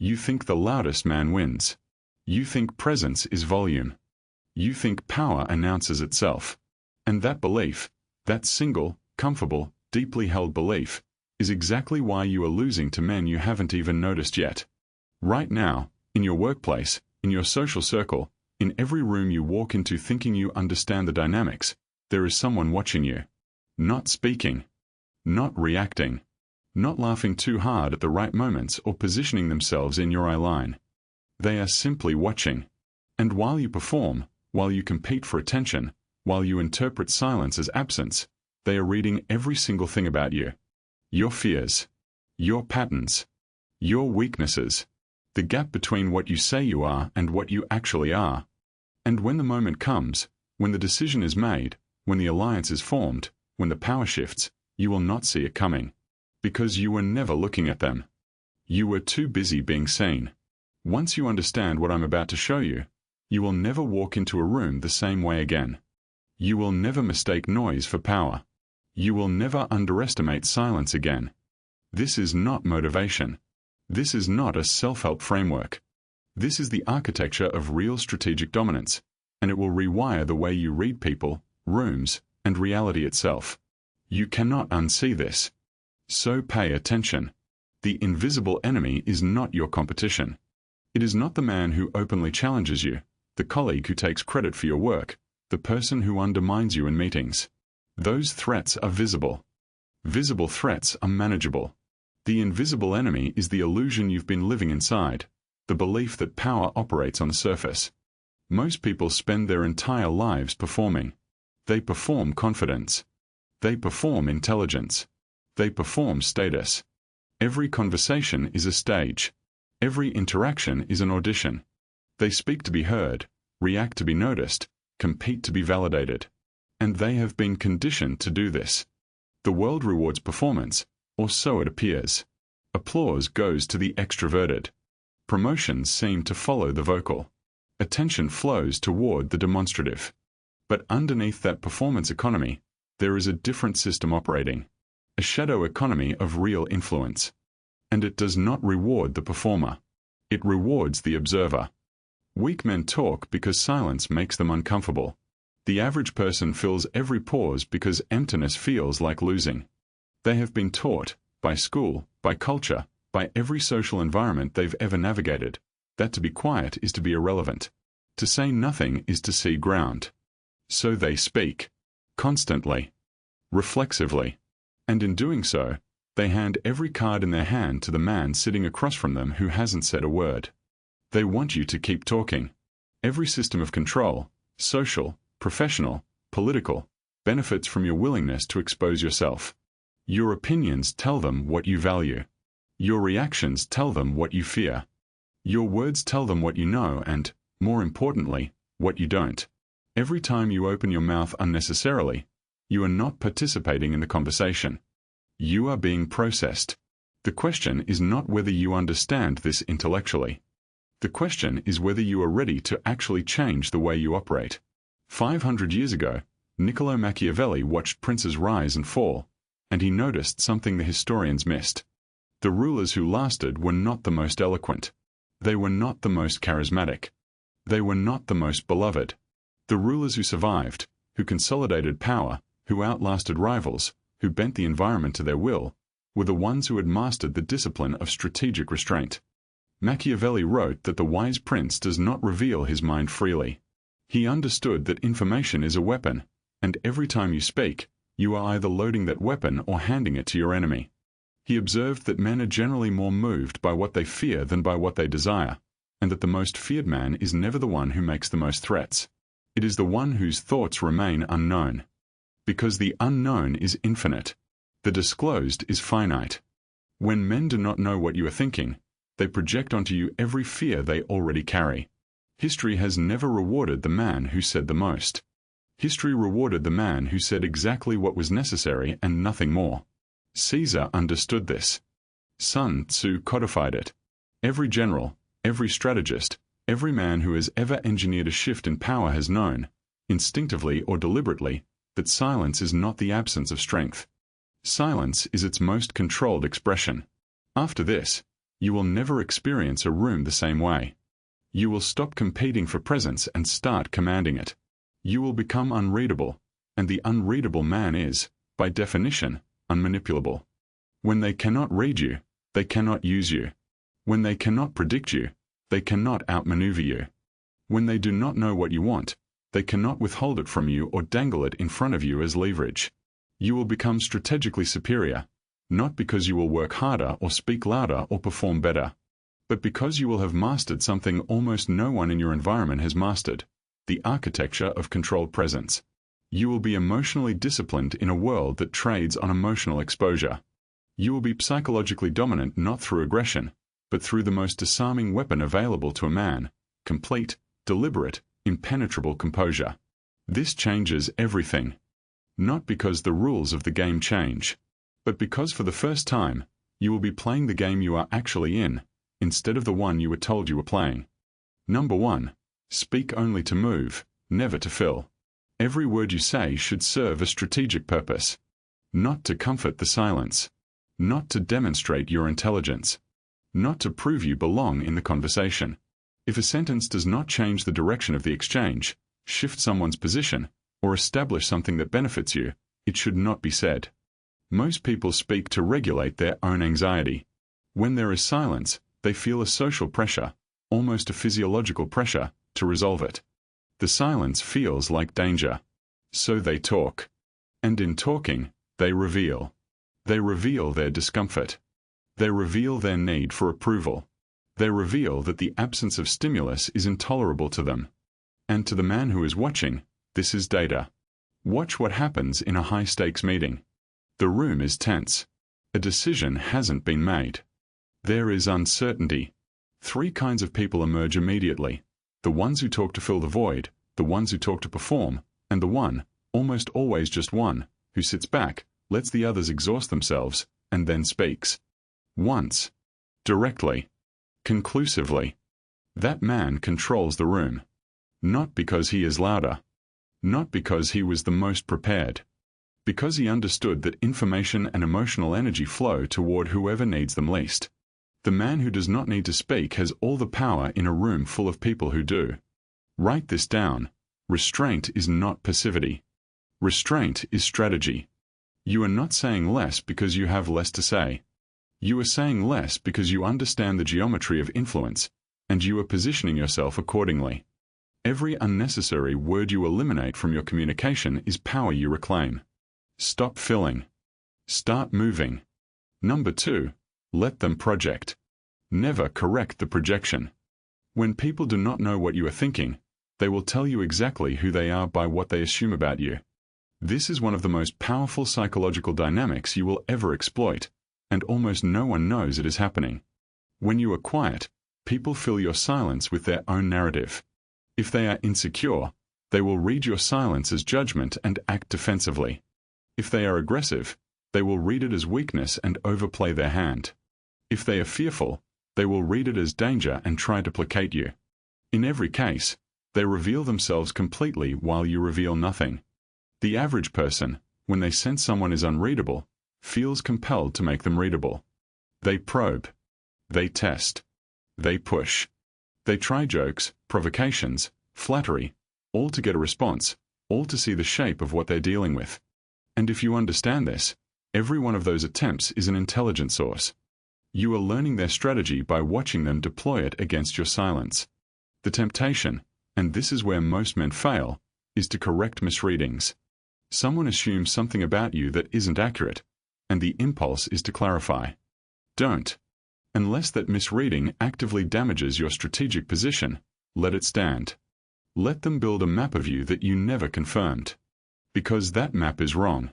You think the loudest man wins. You think presence is volume. You think power announces itself. And that belief, that single, comfortable, deeply held belief, is exactly why you are losing to men you haven't even noticed yet. Right now, in your workplace, in your social circle, in every room you walk into thinking you understand the dynamics, there is someone watching you. Not speaking. Not reacting. Not laughing too hard at the right moments or positioning themselves in your eye line. They are simply watching. And while you perform, while you compete for attention, while you interpret silence as absence, they are reading every single thing about you. Your fears. Your patterns. Your weaknesses. The gap between what you say you are and what you actually are. And when the moment comes, when the decision is made, when the alliance is formed, when the power shifts, you will not see it coming. Because you were never looking at them. You were too busy being seen. Once you understand what I'm about to show you, you will never walk into a room the same way again. You will never mistake noise for power. You will never underestimate silence again. This is not motivation. This is not a self-help framework. This is the architecture of real strategic dominance, and it will rewire the way you read people, rooms, and reality itself. You cannot unsee this. So pay attention. The invisible enemy is not your competition. It is not the man who openly challenges you, the colleague who takes credit for your work, the person who undermines you in meetings. Those threats are visible. Visible threats are manageable. The invisible enemy is the illusion you've been living inside, the belief that power operates on the surface. Most people spend their entire lives performing. They perform confidence. They perform intelligence. They perform status. Every conversation is a stage. Every interaction is an audition. They speak to be heard, react to be noticed, compete to be validated. And they have been conditioned to do this. The world rewards performance, or so it appears. Applause goes to the extroverted. Promotions seem to follow the vocal. Attention flows toward the demonstrative. But underneath that performance economy, there is a different system operating. A shadow economy of real influence. And it does not reward the performer. It rewards the observer. Weak men talk because silence makes them uncomfortable. The average person fills every pause because emptiness feels like losing. They have been taught, by school, by culture, by every social environment they've ever navigated, that to be quiet is to be irrelevant. To say nothing is to see ground. So they speak. Constantly. Reflexively. And in doing so, they hand every card in their hand to the man sitting across from them who hasn't said a word. They want you to keep talking. Every system of control, social, professional, political, benefits from your willingness to expose yourself. Your opinions tell them what you value. Your reactions tell them what you fear. Your words tell them what you know and, more importantly, what you don't. Every time you open your mouth unnecessarily, you are not participating in the conversation. You are being processed. The question is not whether you understand this intellectually. The question is whether you are ready to actually change the way you operate. 500 years ago, Niccolo Machiavelli watched princes rise and fall, and he noticed something the historians missed. The rulers who lasted were not the most eloquent. They were not the most charismatic. They were not the most beloved. The rulers who survived, who consolidated power, who outlasted rivals, who bent the environment to their will, were the ones who had mastered the discipline of strategic restraint. Machiavelli wrote that the wise prince does not reveal his mind freely. He understood that information is a weapon, and every time you speak, you are either loading that weapon or handing it to your enemy. He observed that men are generally more moved by what they fear than by what they desire, and that the most feared man is never the one who makes the most threats. It is the one whose thoughts remain unknown. Because the unknown is infinite. The disclosed is finite. When men do not know what you are thinking, they project onto you every fear they already carry. History has never rewarded the man who said the most. History rewarded the man who said exactly what was necessary and nothing more. Caesar understood this. Sun Tzu codified it. Every general, every strategist, every man who has ever engineered a shift in power has known, instinctively or deliberately, that silence is not the absence of strength. Silence is its most controlled expression. After this, You will never experience a room the same way. You will stop competing for presence and start commanding it. You will become unreadable, and the unreadable man is, by definition, unmanipulable. When they cannot read you, they cannot use you. When they cannot predict you, they cannot outmaneuver you. When they do not know what you want, they cannot withhold it from you or dangle it in front of you as leverage. You will become strategically superior, not because you will work harder or speak louder or perform better, but because you will have mastered something almost no one in your environment has mastered, the architecture of controlled presence. You will be emotionally disciplined in a world that trades on emotional exposure. You will be psychologically dominant not through aggression, but through the most disarming weapon available to a man, complete, deliberate, impenetrable composure. This changes everything. Not because the rules of the game change, but because for the first time, you will be playing the game you are actually in, instead of the one you were told you were playing. Number 1. Speak only to move, never to fill. Every word you say should serve a strategic purpose. Not to comfort the silence. Not to demonstrate your intelligence. Not to prove you belong in the conversation. If a sentence does not change the direction of the exchange, shift someone's position, or establish something that benefits you, it should not be said. Most people speak to regulate their own anxiety. When there is silence, they feel a social pressure, almost a physiological pressure, to resolve it. The silence feels like danger. So they talk. And in talking, they reveal. They reveal their discomfort. They reveal their need for approval. They reveal that the absence of stimulus is intolerable to them. And to the man who is watching, this is data. Watch what happens in a high-stakes meeting. The room is tense. A decision hasn't been made. There is uncertainty. 3 kinds of people emerge immediately. The ones who talk to fill the void, the ones who talk to perform, and the one, almost always just one, who sits back, lets the others exhaust themselves, and then speaks. Once. Directly. Conclusively. That man controls the room. Not because he is louder. Not because he was the most prepared. Because he understood that information and emotional energy flow toward whoever needs them least. The man who does not need to speak has all the power in a room full of people who do. Write this down. Restraint is not passivity. Restraint is strategy. You are not saying less because you have less to say. You are saying less because you understand the geometry of influence, and you are positioning yourself accordingly. Every unnecessary word you eliminate from your communication is power you reclaim. Stop filling. Start moving. Number 2. Let them project. Never correct the projection. When people do not know what you are thinking, they will tell you exactly who they are by what they assume about you. This is one of the most powerful psychological dynamics you will ever exploit, and almost no one knows it is happening. When you are quiet, people fill your silence with their own narrative. If they are insecure, they will read your silence as judgment and act defensively. If they are aggressive, they will read it as weakness and overplay their hand. If they are fearful, they will read it as danger and try to placate you. In every case, they reveal themselves completely while you reveal nothing. The average person, when they sense someone is unreadable, feels compelled to make them readable. They probe. They test. They push. They try jokes, provocations, flattery, all to get a response, all to see the shape of what they're dealing with. And if you understand this, every one of those attempts is an intelligence source. You are learning their strategy by watching them deploy it against your silence. The temptation, and this is where most men fail, is to correct misreadings. Someone assumes something about you that isn't accurate, and the impulse is to clarify. Don't. Unless that misreading actively damages your strategic position, let it stand. Let them build a map of you that you never confirmed. Because that map is wrong.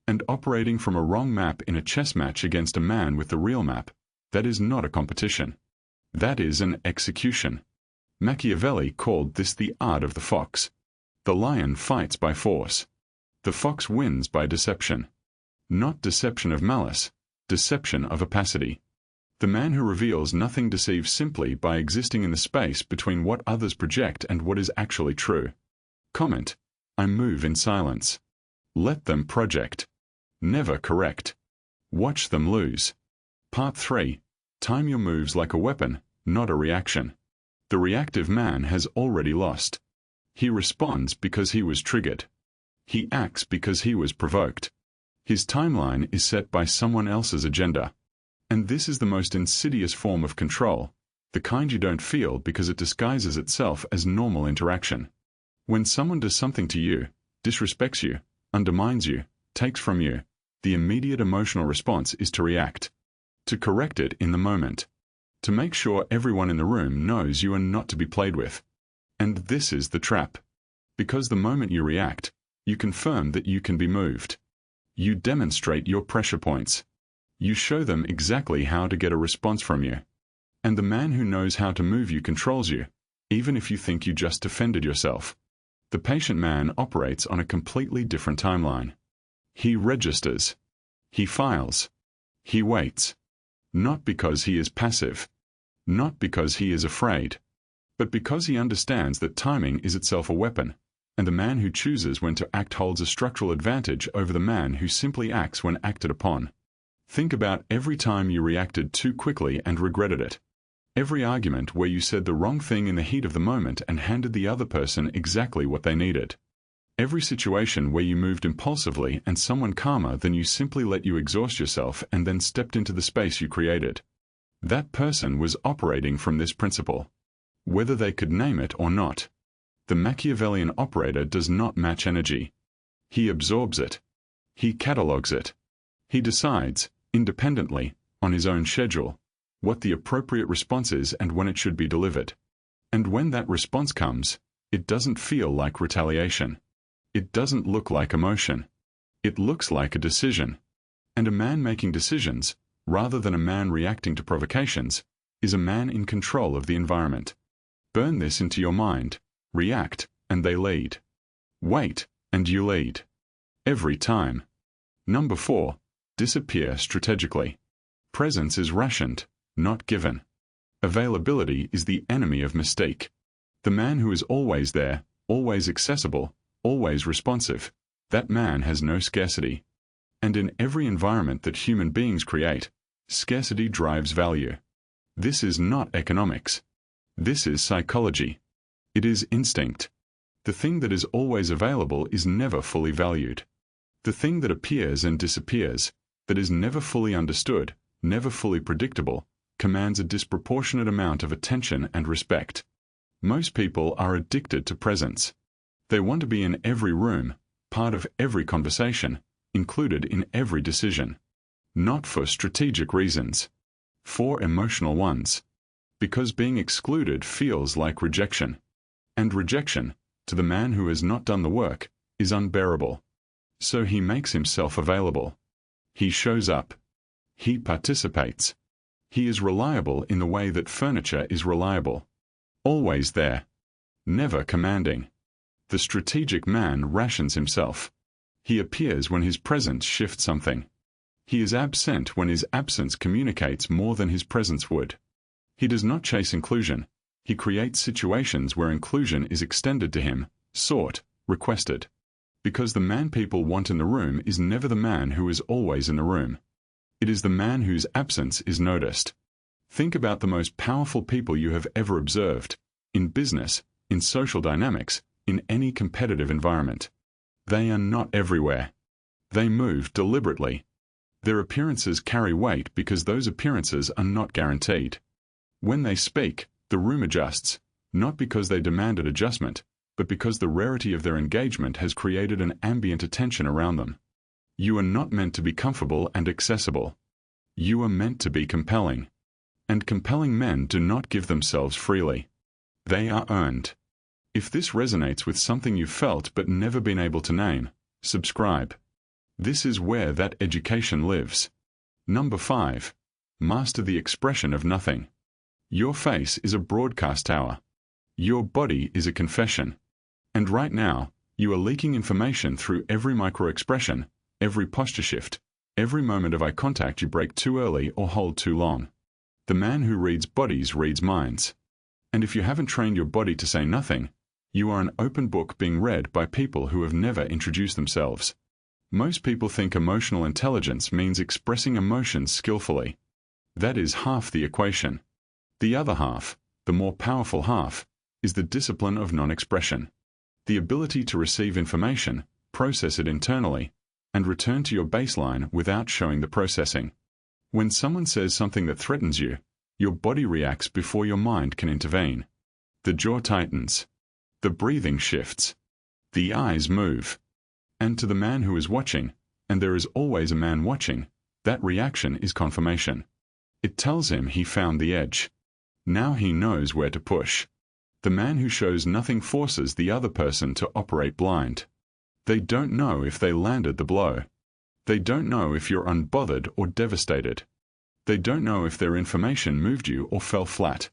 And operating from a wrong map in a chess match against a man with the real map, that is not a competition. That is an execution. Machiavelli called this the art of the fox. The lion fights by force. The fox wins by deception. Not deception of malice, deception of opacity. The man who reveals nothing deceives simply by existing in the space between what others project and what is actually true. Comment. I move in silence. Let them project. Never correct. Watch them lose. Part 3. Time your moves like a weapon, not a reaction. The reactive man has already lost. He responds because he was triggered. He acts because he was provoked. His timeline is set by someone else's agenda. And this is the most insidious form of control, the kind you don't feel because it disguises itself as normal interaction. When someone does something to you, disrespects you, undermines you, takes from you, the immediate emotional response is to react. To correct it in the moment. To make sure everyone in the room knows you are not to be played with. And this is the trap. Because the moment you react, you confirm that you can be moved. You demonstrate your pressure points. You show them exactly how to get a response from you. And the man who knows how to move you controls you, even if you think you just defended yourself. The patient man operates on a completely different timeline. He registers. He files. He waits. Not because he is passive. Not because he is afraid. But because he understands that timing is itself a weapon, and the man who chooses when to act holds a structural advantage over the man who simply acts when acted upon. Think about every time you reacted too quickly and regretted it. Every argument where you said the wrong thing in the heat of the moment and handed the other person exactly what they needed. Every situation where you moved impulsively and someone calmer than you simply let you exhaust yourself and then stepped into the space you created. That person was operating from this principle. Whether they could name it or not. The Machiavellian operator does not match energy. He absorbs it. He catalogues it. He decides, independently, on his own schedule, what the appropriate response is and when it should be delivered. And when that response comes, it doesn't feel like retaliation. It doesn't look like emotion. It looks like a decision. And a man making decisions, rather than a man reacting to provocations, is a man in control of the environment. Burn this into your mind. React, and they lead. Wait, and you lead. Every time. Number 4. Disappear strategically. Presence is rationed, not given. Availability is the enemy of mistake. The man who is always there, always accessible, always responsive, that man has no scarcity. And in every environment that human beings create, scarcity drives value. This is not economics. This is psychology. It is instinct. The thing that is always available is never fully valued. The thing that appears and disappears, that is never fully understood, never fully predictable, commands a disproportionate amount of attention and respect. Most people are addicted to presence. They want to be in every room, part of every conversation, included in every decision. Not for strategic reasons. For emotional ones. Because being excluded feels like rejection. And rejection, to the man who has not done the work, is unbearable. So he makes himself available. He shows up. He participates. He is reliable in the way that furniture is reliable. Always there. Never commanding. The strategic man rations himself. He appears when his presence shifts something. He is absent when his absence communicates more than his presence would. He does not chase inclusion. He creates situations where inclusion is extended to him, sought, requested. Because the man people want in the room is never the man who is always in the room. It is the man whose absence is noticed. Think about the most powerful people you have ever observed, in business, in social dynamics, in any competitive environment. They are not everywhere. They move deliberately. Their appearances carry weight because those appearances are not guaranteed. When they speak, the room adjusts, not because they demanded adjustment, but because the rarity of their engagement has created an ambient attention around them. You are not meant to be comfortable and accessible. You are meant to be compelling. And compelling men do not give themselves freely. They are earned. If this resonates with something you've felt but never been able to name, subscribe. This is where that education lives. Number 5. Master the expression of nothing. Your face is a broadcast tower. Your body is a confession. And right now, you are leaking information through every micro-expression, every posture shift, every moment of eye contact you break too early or hold too long. The man who reads bodies reads minds. And if you haven't trained your body to say nothing, you are an open book being read by people who have never introduced themselves. Most people think emotional intelligence means expressing emotions skillfully. That is half the equation. The other half, the more powerful half, is the discipline of non-expression. The ability to receive information, process it internally, and return to your baseline without showing the processing. When someone says something that threatens you, your body reacts before your mind can intervene. The jaw tightens. The breathing shifts. The eyes move. And to the man who is watching, and there is always a man watching, that reaction is confirmation. It tells him he found the edge. Now he knows where to push. The man who shows nothing forces the other person to operate blind. They don't know if they landed the blow. They don't know if you're unbothered or devastated. They don't know if their information moved you or fell flat.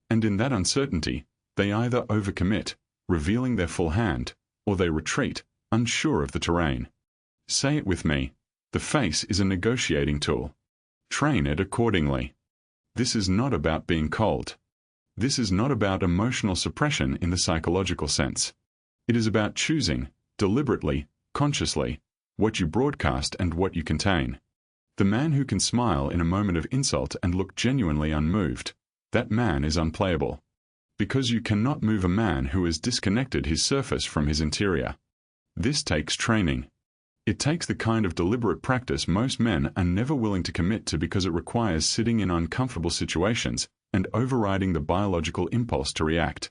And in that uncertainty, they either overcommit, revealing their full hand, or they retreat, unsure of the terrain. Say it with me. The face is a negotiating tool. Train it accordingly. This is not about being cold. This is not about emotional suppression in the psychological sense. It is about choosing, deliberately, consciously, what you broadcast and what you contain. The man who can smile in a moment of insult and look genuinely unmoved, that man is unplayable. Because you cannot move a man who has disconnected his surface from his interior. This takes training. It takes the kind of deliberate practice most men are never willing to commit to because it requires sitting in uncomfortable situations and overriding the biological impulse to react.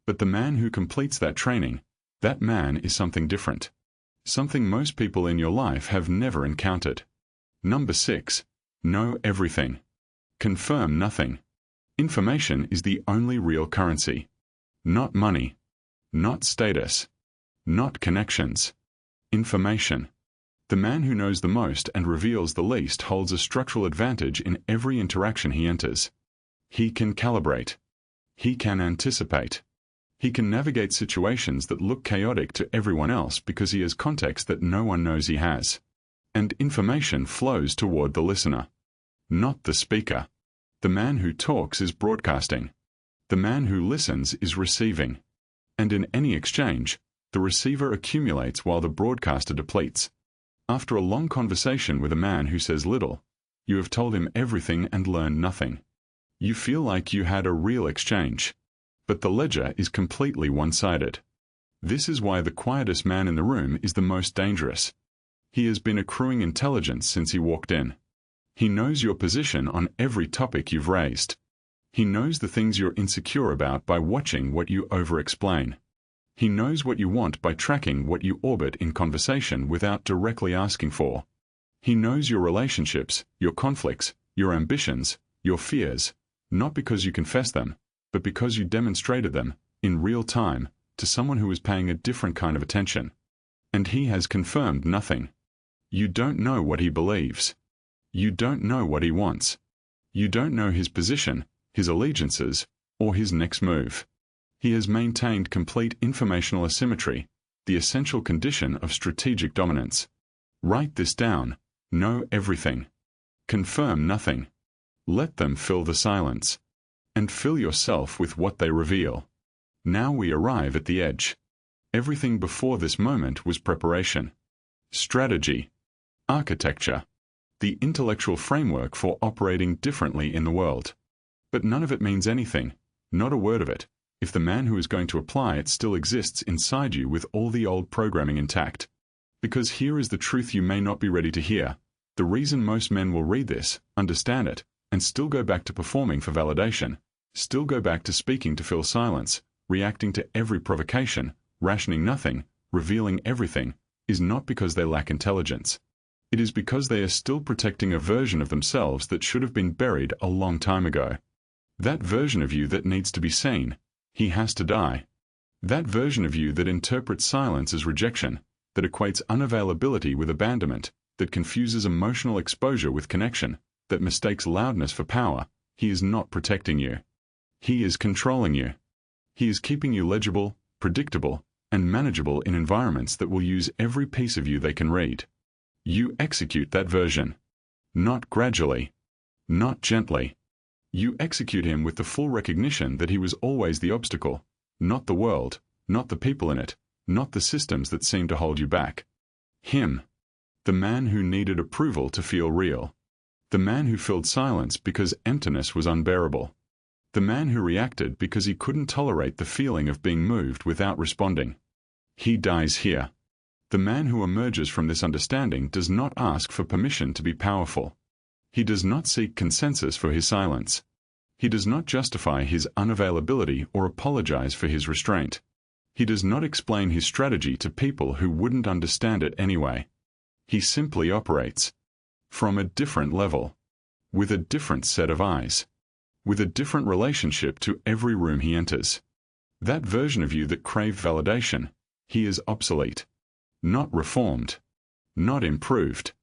But the man who completes that training, that man is something different. Something most people in your life have never encountered. Number 6. Know everything. Confirm nothing. Information is the only real currency. Not money. Not status. Not connections. Information. The man who knows the most and reveals the least holds a structural advantage in every interaction he enters. He can calibrate. He can anticipate. He can navigate situations that look chaotic to everyone else because he has context that no one knows he has. And information flows toward the listener, not the speaker. The man who talks is broadcasting. The man who listens is receiving. And in any exchange, the receiver accumulates while the broadcaster depletes. After a long conversation with a man who says little, you have told him everything and learned nothing. You feel like you had a real exchange. But the ledger is completely one-sided. This is why the quietest man in the room is the most dangerous. He has been accruing intelligence since he walked in. He knows your position on every topic you've raised. He knows the things you're insecure about by watching what you over-explain. He knows what you want by tracking what you orbit in conversation without directly asking for. He knows your relationships, your conflicts, your ambitions, your fears, not because you confess them, but because you demonstrated them, in real time, to someone who is paying a different kind of attention. And he has confirmed nothing. You don't know what he believes. You don't know what he wants. You don't know his position, his allegiances, or his next move. He has maintained complete informational asymmetry, the essential condition of strategic dominance. Write this down. Know everything. Confirm nothing. Let them fill the silence. And fill yourself with what they reveal. Now we arrive at the edge. Everything before this moment was preparation. Strategy. Architecture. The intellectual framework for operating differently in the world. But none of it means anything, not a word of it, if the man who is going to apply it still exists inside you with all the old programming intact. Because here is the truth you may not be ready to hear. The reason most men will read this, understand it, and still go back to performing for validation, still go back to speaking to fill silence, reacting to every provocation, rationing nothing, revealing everything, is not because they lack intelligence. It is because they are still protecting a version of themselves that should have been buried a long time ago. That version of you that needs to be seen, he has to die. That version of you that interprets silence as rejection, that equates unavailability with abandonment, that confuses emotional exposure with connection, that mistakes loudness for power, he is not protecting you. He is controlling you. He is keeping you legible, predictable, and manageable in environments that will use every piece of you they can read. You execute that version. Not gradually. Not gently. You execute him with the full recognition that he was always the obstacle, not the world, not the people in it, not the systems that seem to hold you back. Him. The man who needed approval to feel real. The man who filled silence because emptiness was unbearable. The man who reacted because he couldn't tolerate the feeling of being moved without responding. He dies here. The man who emerges from this understanding does not ask for permission to be powerful. He does not seek consensus for his silence. He does not justify his unavailability or apologize for his restraint. He does not explain his strategy to people who wouldn't understand it anyway. He simply operates from a different level, with a different set of eyes, with a different relationship to every room he enters. That version of you that craved validation, he is obsolete. Not reformed. Not improved.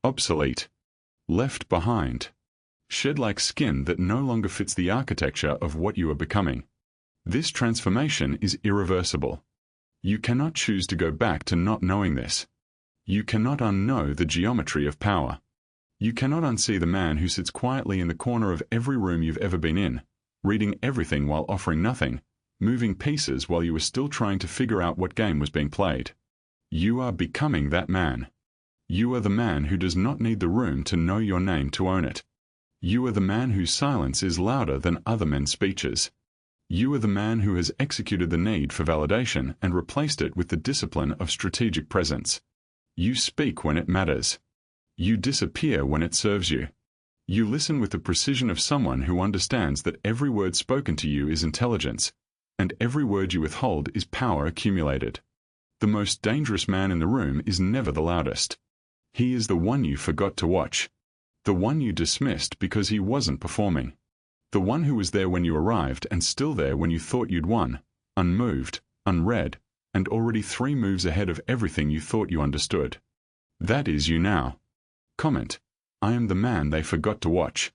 Obsolete. Left behind. Shed like skin that no longer fits the architecture of what you are becoming. This transformation is irreversible. You cannot choose to go back to not knowing this. You cannot unknow the geometry of power. You cannot unsee the man who sits quietly in the corner of every room you've ever been in, reading everything while offering nothing, moving pieces while you were still trying to figure out what game was being played. You are becoming that man. You are the man who does not need the room to know your name to own it. You are the man whose silence is louder than other men's speeches. You are the man who has executed the need for validation and replaced it with the discipline of strategic presence. You speak when it matters. You disappear when it serves you. You listen with the precision of someone who understands that every word spoken to you is intelligence, and every word you withhold is power accumulated. The most dangerous man in the room is never the loudest. He is the one you forgot to watch. The one you dismissed because he wasn't performing. The one who was there when you arrived and still there when you thought you'd won, unmoved, unread, and already 3 moves ahead of everything you thought you understood. That is you now. Comment: I am the man they forgot to watch.